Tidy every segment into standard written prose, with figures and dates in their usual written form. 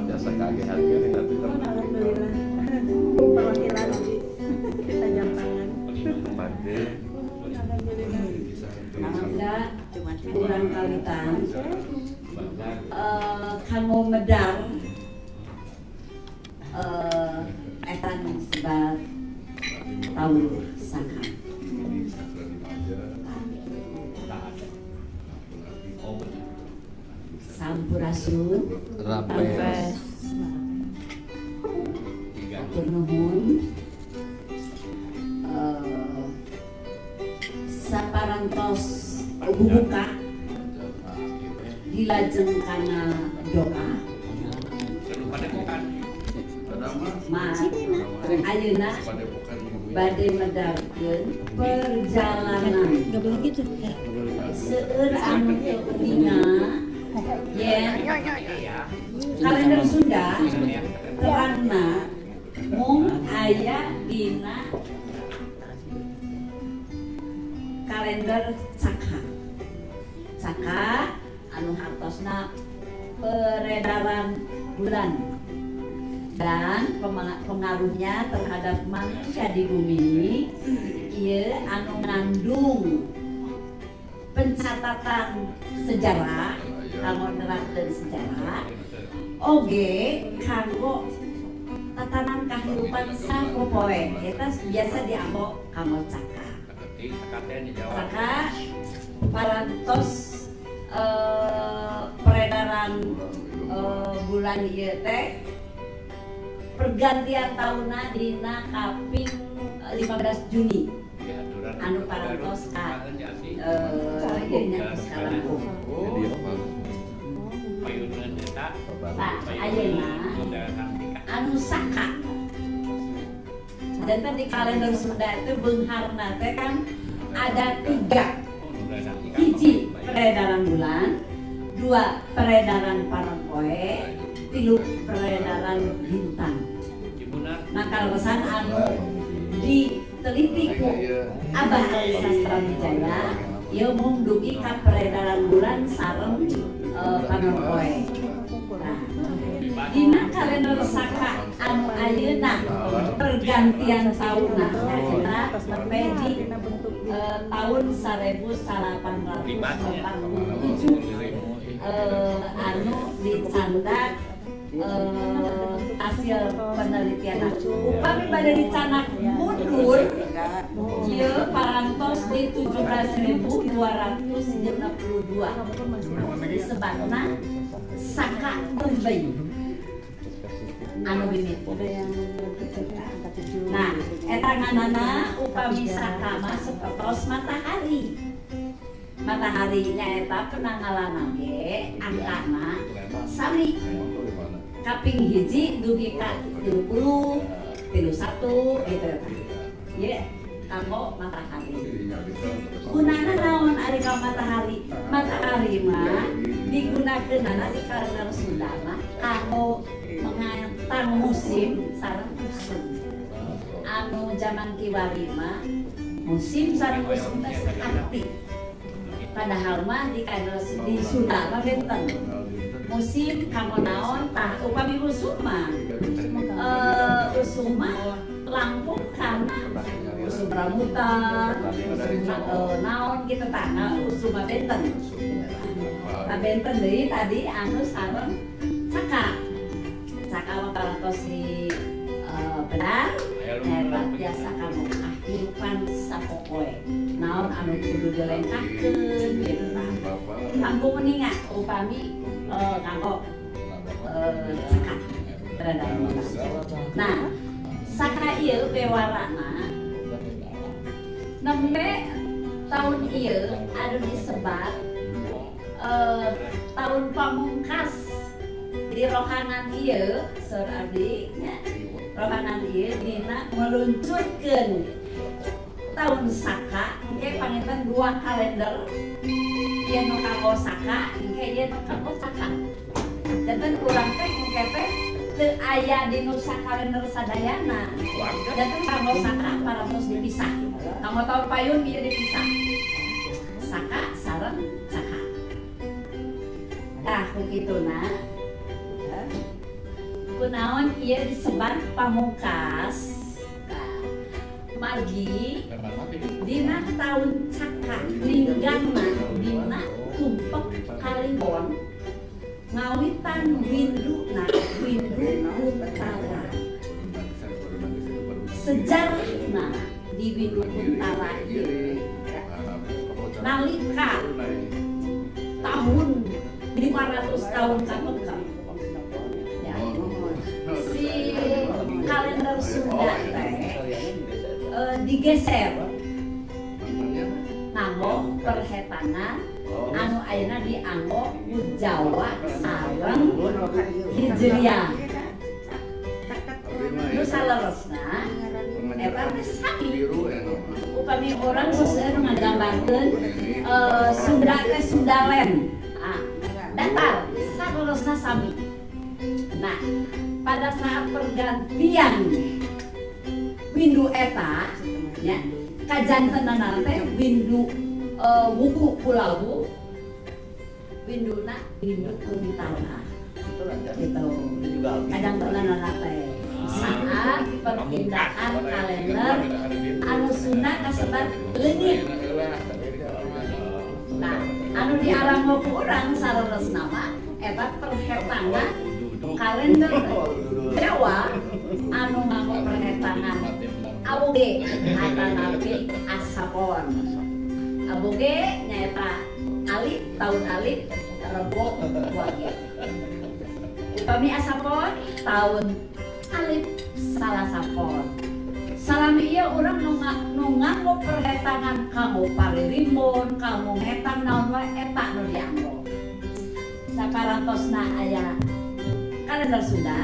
Jasa kaget harga tapi alhamdulillah perwakilan kita jam tangan. Alhamdulillah kurang kalitan kamu medal etan sebat tahun saka sampurasun Rampes atur nuhun saparantos buka dilajeng kana doa mas ayeuna bade medalkeun perjalanan seueur anu teu dina yen kalender Sunda terangna mung aya dina kalender Caka anu hartosna peredaran bulan dan pengaruhnya terhadap manusia di bumi ieu anu ngandung pencatatan sejarah kanggo nerangkeun sejarah oge kanggo tatanan kahirupan sapopoe eta biasa diambo kanggo Caka. Caka parantos peredaran bulan ieu teh pergantian tahunna dina kaping 15 Juni anu parantos ka ieu nya sekarang ayeuna anu Saka dan di kalender Sunda itu beungharna teh kan ada 3 hiji peredaran bulan 2 peredaran parapoe 3 peredaran bintang nah kalesan anu diteliti ku Abah Ali Sastra Wijaya ieu mung dugi ka peredaran bulan sareng parapoe nah dina kalender Saka anu ayeuna pergantian taunna nyaeta sampai di tahun 1847 anu dicandak hasil penelitian upami pada dicanak mundur ieu parantos di 17.262 disebutna Saka Tembeng anu bimit nah eta nganana upami Saka mah sapertos matahari nyaeta penanggalan ge angkana sami kaping hiji dugi ka 30 31 gitu ye kanggo matahari gunana naon ari ka matahari mah digunakeunana di kalender Sunda mah kanggo mengatang musim sareng musim anu zaman kiwari mah musim sareng musim teh saarti padahal mah di kalender di Sunda mah benten musim kanggo naon tah upami usum mah langkung kana usum rambutan naon gitu tah usum mah benten benten deui tadi anu sareng Caka mah parantos di benar hebat biasa kamu kehidupan sapopoe naon anu kudu dilengkapkeun gitu tah kanggo meninga upami kanggo Caka berada nah Saka ieu bewarana nembe tahun ieu anu disebat tahun pamungkas di rohanan ieu seur abdi nya rohanan ieu dina meluncurkeun tahun Saka engke panginten 2 kalender ieu nu kanggo Saka engke ieu nu kanggo Caka janten urang teh engke teh teu aya di nu kalender sadayana janten kanggo Saka parantos dipisah kanggo tahun payun ieu dipisah gitu nah. Kunaon ieu disebat pamungkas. Nah, margi dina taun caka ninggangna dina tumpek Kalibon ngawitan winduna windu Kuntara. Sejarahna di Windu Kuntara ieu nalika tahun 500 tahun kapungka ya, si kalender Sunda digeser nganggo perhetangan anu ayeuna dianggo ku Jawa sareng Hijriah. Nu saleresna eta teh sami. Upami orang seueur ngagambarkeun Sunda teh Sundalen. Datar saleresna sami. Nah, pada saat pergantian windu eta nya kajantenana teh windu wuku Kulawu winduna windu Kuntara gitu. Kajantenana teh saat perpindahan kalender anu Sunda kasebat leungit. Nah, anu diarango ku urang sareresna mah eta perhetangan kalender Jawa anu nganggo perhetangan aboge atanapi asapon. Aboge nyaeta alif tahun alif rebo wage. Upami asapon tahun alif salasapon. Salami ieu urang nu nganggo perhetangan kamu paririmbun, kamu hetang naon wae eta nu dianggo. Saparantosna aya kalender Sunda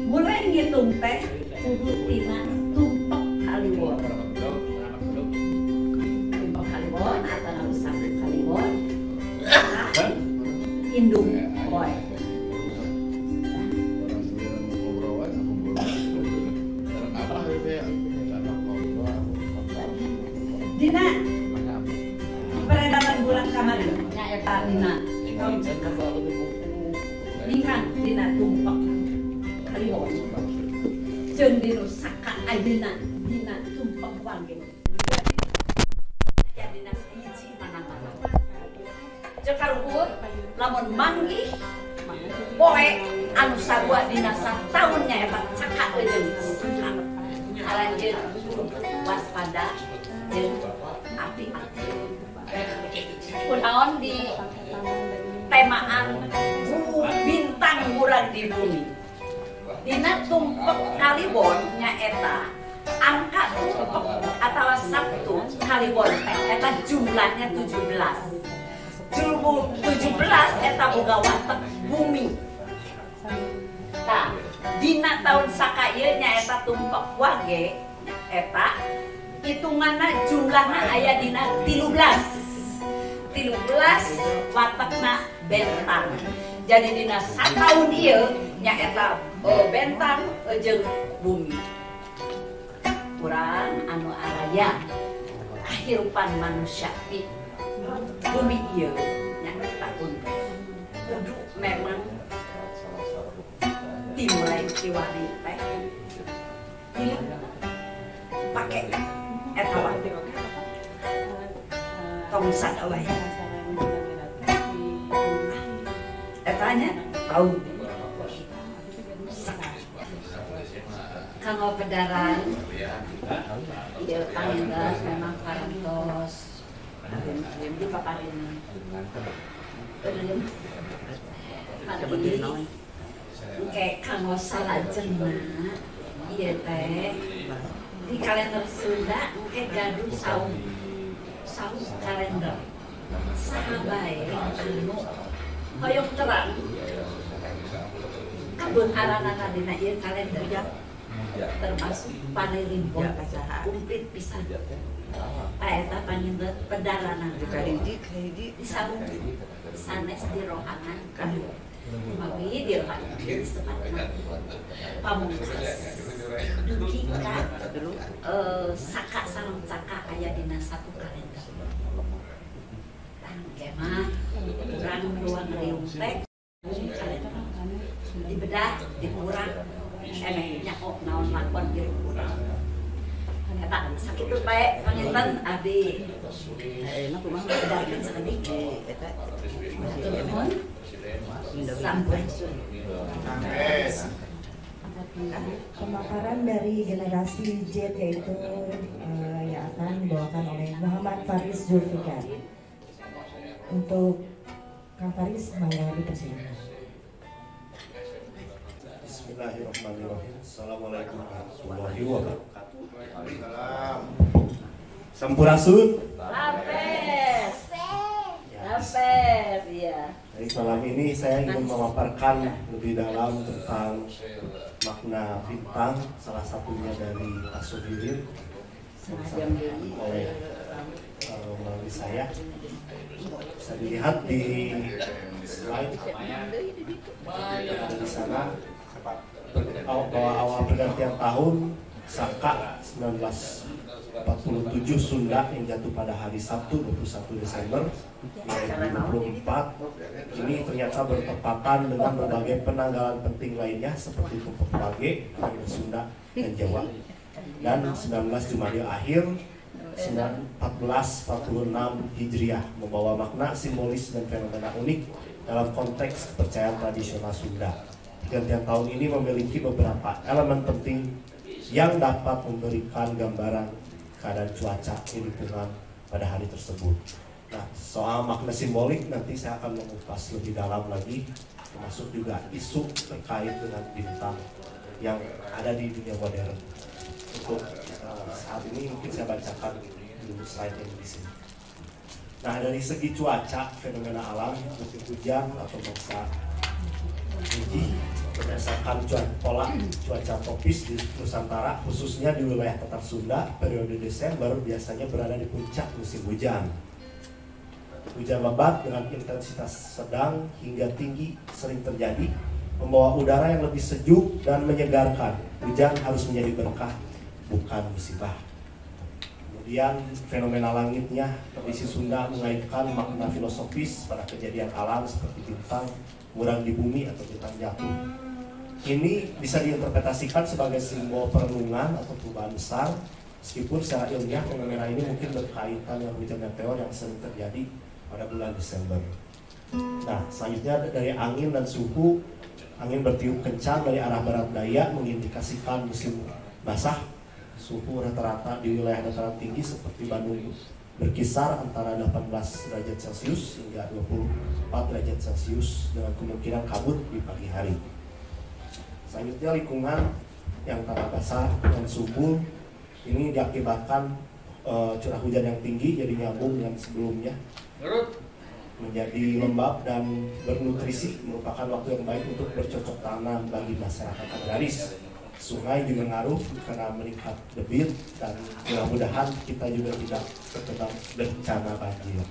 mulai ngitung teh kudu tina tumpek Kaliwon. Tumpek Kaliwon atau satu Kaliwon indung boy. Dina peredaran bulan kamari nyaeta dina ningkang dina tumpek Kaliwon jeung dina saka ayeuna dina tumpek wage ya dina hiji manang-manang jeung karuhut lamun manggih poe anu sarua dina sataun nyaeta saka jeung saka alanjeun waspada jeung api-api kunaon di temaan bintang urang di bumi dina tumpek Kaliwon nyaeta angka tumpek atawa sabtu Kaliwon teh eta jumlahnya 17 eta boga watek bumi. Tah dina taun saka ieu nyaeta tumpek wage eta hitunganna jumlahna aya dina 13 watekna bentang. Jadi dina sataun ieu nyaeta bentang jeung bumi. Urang anu araya kahirupan manusia di bumi ieu nyaeta kudu memang dimulai tiwari teh pake eta wae tong sadawai etanya tahu kanggo pedaran ieu pangindas memang parantos di paparin kayak kanggo salajengna ieu teh di kalender Sunda engke gaduh saung kalender sahabae anu hoyong terang kabun aranana dina ieu kalender ya termasuk panirimbon kumplit pisan eta pangindet pedalanan disabung sanes di rohangan mawi di rohangan sepatna pamungkas dugi ka saka sareng saka aya dina satu kalender dan kemah urang keluar riung teh dibedah, dikurang, nyakok naon lakon gitu. Eta sakit tuh bae panginten abdi. Enak kumaha bedakeun saeutik eta. Mohon sampurasun. Pemaparan dari generasi Z yaitu yang akan dibawakan oleh Muhammad Faris Zulfikar. Untuk Kang Faris, mangga dipersilakan. Bismillahirrahmanirrahim. Assalamualaikum warahmatullahi wabarakatuh. Waalaikumsalam. Sampurasun. Lapes. Lapes, iya. Jadi malam ini saya ingin memaparkan lebih dalam tentang makna bintang, salah satunya dari As-Suhirin oleh melalui saya. Bisa dilihat di slide di sana bahwa awal pergantian tahun Saka 1947 Sunda yang jatuh pada hari Sabtu 21 Desember 2024 ini ternyata bertepatan dengan berbagai penanggalan penting lainnya seperti Tumpeng Wage, Sunda dan Jawa, dan 19 Jumadil Akhir 1446 Hijriah membawa makna simbolis dan fenomena unik dalam konteks kepercayaan tradisional Sunda. Pergantian tahun ini memiliki beberapa elemen penting yang dapat memberikan gambaran keadaan cuaca di lingkungan pada hari tersebut. Nah, soal makna simbolik nanti saya akan mengupas lebih dalam lagi, termasuk juga isu terkait dengan bintang yang ada di dunia modern. Untuk saat ini mungkin saya bacakan dulu slide yang di sini. Nah, dari segi cuaca, fenomena alam, musim hujan atau masa uji berdasarkan pola cuaca tropis di Nusantara, khususnya di wilayah Tatar Sunda, periode Desember biasanya berada di puncak musim hujan. Hujan lebat dengan intensitas sedang hingga tinggi sering terjadi, membawa udara yang lebih sejuk dan menyegarkan. Hujan harus menjadi berkah, bukan musibah. Kemudian fenomena langitnya, tradisi Sunda mengaitkan makna filosofis pada kejadian alam seperti bintang murang di bumi atau bintang jatuh. Ini bisa diinterpretasikan sebagai simbol perenungan atau perubahan besar, meskipun secara ilmiah fenomena ini mungkin berkaitan dengan hujan meteor yang sering terjadi pada bulan Desember. Nah, selanjutnya dari angin dan suhu, angin bertiup kencang dari arah barat daya mengindikasikan musim basah. Suhu rata-rata di wilayah dataran tinggi seperti Bandung berkisar antara 18 derajat Celcius hingga 24 derajat Celcius dengan kemungkinan kabut di pagi hari. Selanjutnya lingkungan yang tanah basah dan subur ini diakibatkan curah hujan yang tinggi, jadi nyambung yang sebelumnya menjadi lembab dan bernutrisi, merupakan waktu yang baik untuk bercocok tanam bagi masyarakat agraris. Sungai juga ngaruh karena meningkat debit, dan mudah-mudahan kita juga tidak terkena bencana banjir.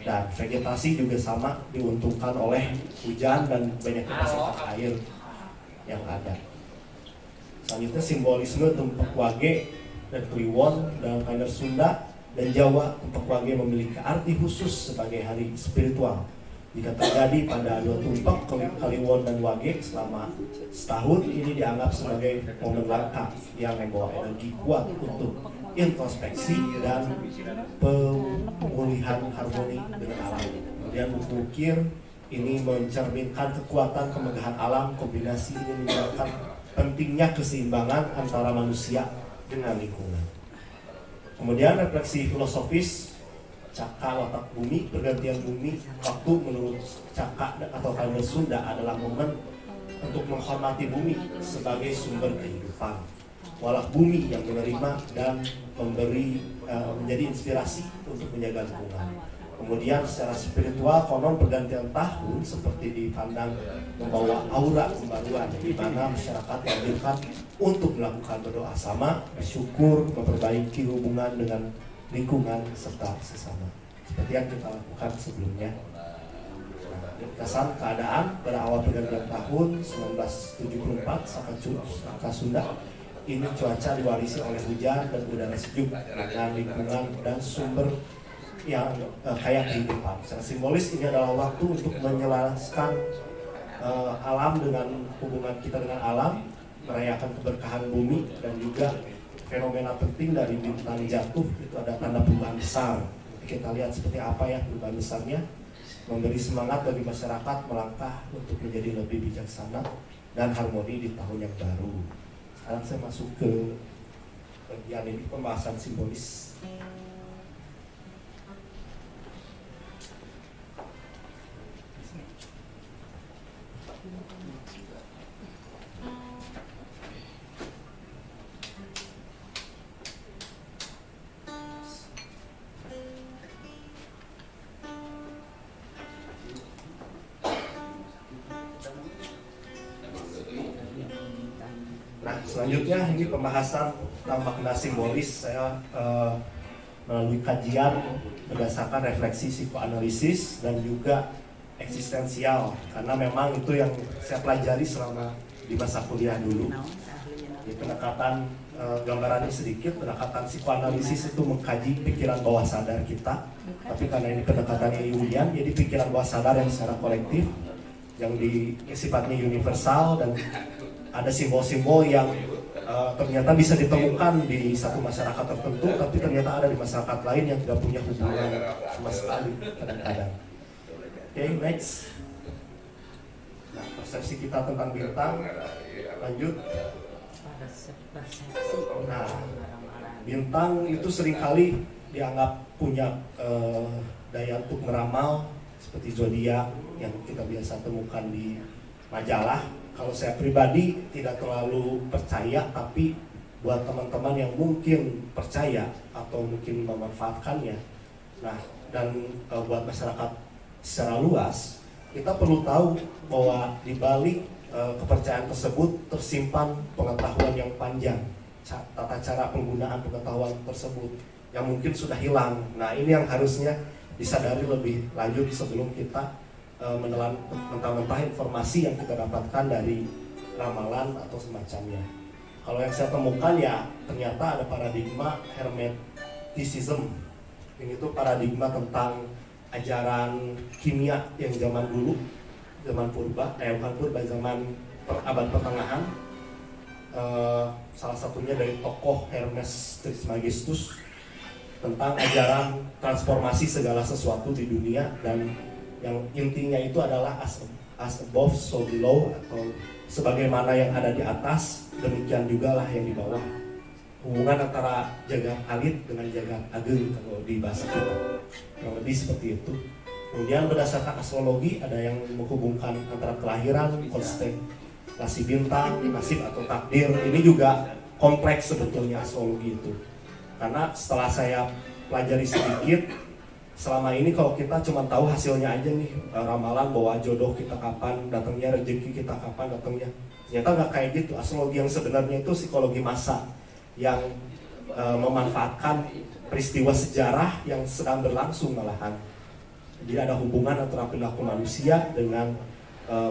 Dan vegetasi juga sama diuntungkan oleh hujan dan banyak kapasitas air yang ada. Selanjutnya simbolisme Tumpeng Wage dan Kliwon dalam kalender Sunda dan Jawa. Tumpeng Wage memiliki arti khusus sebagai hari spiritual. Jika terjadi pada dua tumpeng, Kliwon dan Wage selama setahun, ini dianggap sebagai momen langka yang membawa energi kuat untuk introspeksi dan pemulihan harmoni dengan alam. Kemudian ukir ini mencerminkan kekuatan kemegahan alam. Kombinasi ini menunjukkan pentingnya keseimbangan antara manusia dengan lingkungan. Kemudian refleksi filosofis Caka watak bumi, pergantian bumi, waktu menurut Caka atau kalender Sunda adalah momen untuk menghormati bumi sebagai sumber kehidupan. Walak bumi yang menerima dan memberi menjadi inspirasi untuk menjaga lingkungan. Kemudian secara spiritual, konon pergantian tahun seperti dipandang membawa aura pembaruan, di mana masyarakat dianjurkan untuk melakukan berdoa sama, bersyukur, memperbaiki hubungan dengan lingkungan serta sesama, seperti yang kita lakukan sebelumnya. Kesan keadaan pada awal pergantian tahun 1974 Saka Sunda, ini cuaca diwarisi oleh hujan dan udara sejuk dengan lingkungan dan sumber yang kayak kehidupan. Secara simbolis ini adalah waktu untuk menyelaraskan alam dengan hubungan kita dengan alam, merayakan keberkahan bumi, dan juga fenomena penting dari bintang jatuh itu ada tanda perubahan besar. Kita lihat seperti apa ya perubahan besarnya, memberi semangat bagi masyarakat melangkah untuk menjadi lebih bijaksana dan harmoni di tahun yang baru. Sekarang saya masuk ke bagian ini, pembahasan simbolis. Nah, selanjutnya ini pembahasan tentang makna simbolis. Saya melalui kajian berdasarkan refleksi psikoanalisis dan juga eksistensial, karena memang itu yang saya pelajari selama di masa kuliah dulu. Di pendekatan gambarannya sedikit, pendekatan psikoanalisis itu mengkaji pikiran bawah sadar kita, tapi karena ini pendekatannya Jungian, jadi pikiran bawah sadar yang secara kolektif, yang sifatnya universal, dan ada simbol-simbol yang ternyata bisa ditemukan di satu masyarakat tertentu, tapi ternyata ada di masyarakat lain yang tidak punya hubungan sama sekali kadang-kadang. Oke, next. Nah, persepsi kita tentang bintang, lanjut. Nah, bintang itu seringkali dianggap punya daya untuk meramal, seperti zodiak yang kita biasa temukan di majalah. Kalau saya pribadi tidak terlalu percaya, tapi buat teman-teman yang mungkin percaya atau mungkin memanfaatkannya, nah, dan buat masyarakat secara luas, kita perlu tahu bahwa di balik kepercayaan tersebut tersimpan pengetahuan yang panjang, tata cara penggunaan pengetahuan tersebut yang mungkin sudah hilang. Nah, ini yang harusnya disadari lebih lanjut sebelum kita menelan mentah-mentah informasi yang kita dapatkan dari ramalan atau semacamnya. Kalau yang saya temukan ya ternyata ada paradigma hermeticism. Ini tuh paradigma tentang ajaran kimia yang zaman dulu, zaman purba, bukan purba, zaman abad pertengahan. Salah satunya dari tokoh Hermes Trismegistus tentang ajaran transformasi segala sesuatu di dunia, dan yang intinya itu adalah as above so below, atau sebagaimana yang ada di atas demikian juga lah yang di bawah. Hubungan antara jagat alit dengan jagat ageng kalau di bahasa kita, kurang lebih seperti itu. Kemudian berdasarkan astrologi ada yang menghubungkan antara kelahiran, konstelasi bintang, nasib atau takdir. Ini juga kompleks sebetulnya astrologi itu, karena setelah saya pelajari sedikit, selama ini kalau kita cuma tahu hasilnya aja nih, ramalan bahwa jodoh kita kapan datangnya, rezeki kita kapan datangnya, ternyata nggak kayak gitu. Astrologi yang sebenarnya itu psikologi massa yang memanfaatkan peristiwa sejarah yang sedang berlangsung malahan. Jadi ada hubungan antara perilaku manusia dengan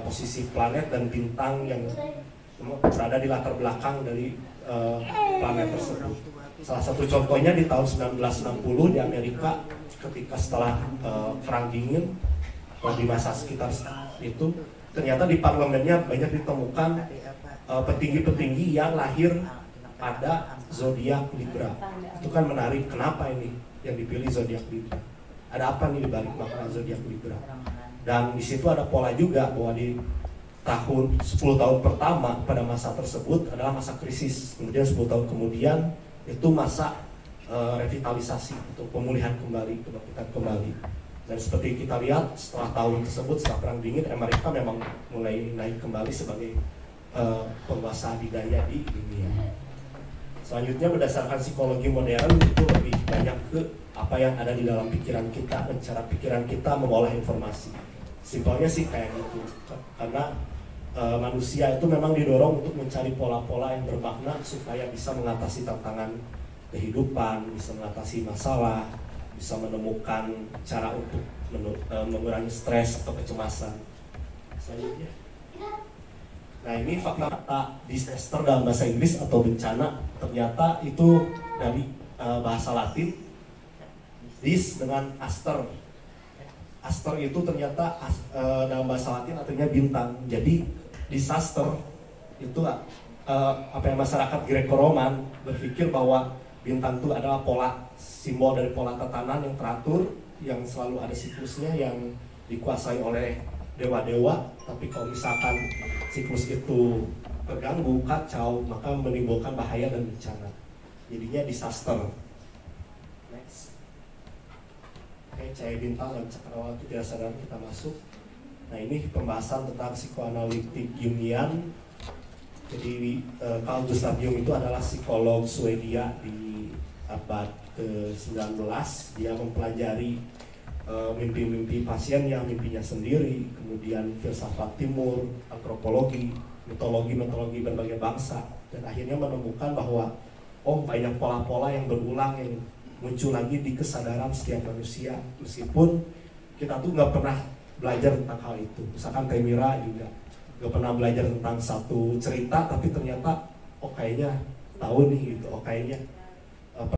posisi planet dan bintang yang berada di latar belakang dari planet tersebut. Salah satu contohnya di tahun 1960 di Amerika, ketika setelah perang dingin, atau di masa sekitar itu, ternyata di parlemennya banyak ditemukan petinggi-petinggi yang lahir pada zodiak Libra. Itu kan menarik, kenapa ini yang dipilih zodiak Libra? Ada apa nih di balik makna zodiak Libra? Dan di situ ada pola juga bahwa di tahun 10 tahun pertama pada masa tersebut adalah masa krisis. Kemudian 10 tahun kemudian itu masa revitalisasi atau pemulihan kembali, kebangkitan kembali. Dan seperti kita lihat setelah tahun tersebut, setelah perang dingin, Amerika memang mulai naik kembali sebagai penguasa adidaya di dunia. Selanjutnya berdasarkan psikologi modern itu lebih banyak ke apa yang ada di dalam pikiran kita dan cara pikiran kita mengolah informasi. Simpelnya sih kayak gitu, karena manusia itu memang didorong untuk mencari pola-pola yang bermakna supaya bisa mengatasi tantangan kehidupan, bisa mengatasi masalah, bisa menemukan cara untuk mengurangi stres atau kecemasan. Selanjutnya, nah ini fakta disaster dalam bahasa Inggris atau bencana, ternyata itu dari bahasa Latin dis dengan aster. Aster itu ternyata dalam bahasa Latin artinya bintang. Jadi disaster itu apa yang masyarakat Greco-Roman berpikir bahwa bintang itu adalah pola, simbol dari pola tatanan yang teratur, yang selalu ada siklusnya, yang dikuasai oleh dewa-dewa. Tapi kalau misalkan siklus itu terganggu, kacau, maka menimbulkan bahaya dan bencana. Jadinya disaster. Next. Oke, cahaya bintang dan cakrawala tidak sadar kita masuk. Nah, ini pembahasan tentang psikoanalitik Jungian. Jadi Carl Gustav Jung itu adalah psikolog Swedia di abad ke-19. Dia mempelajari mimpi-mimpi pasien yang mimpinya sendiri, kemudian filsafat timur, antropologi, mitologi berbagai bangsa, dan akhirnya menemukan bahwa banyak pola-pola yang berulang yang muncul lagi di kesadaran setiap manusia, meskipun kita tuh nggak pernah belajar tentang hal itu. Misalkan Temira juga nggak pernah belajar tentang satu cerita, tapi ternyata kayaknya tahu nih gitu, kayaknya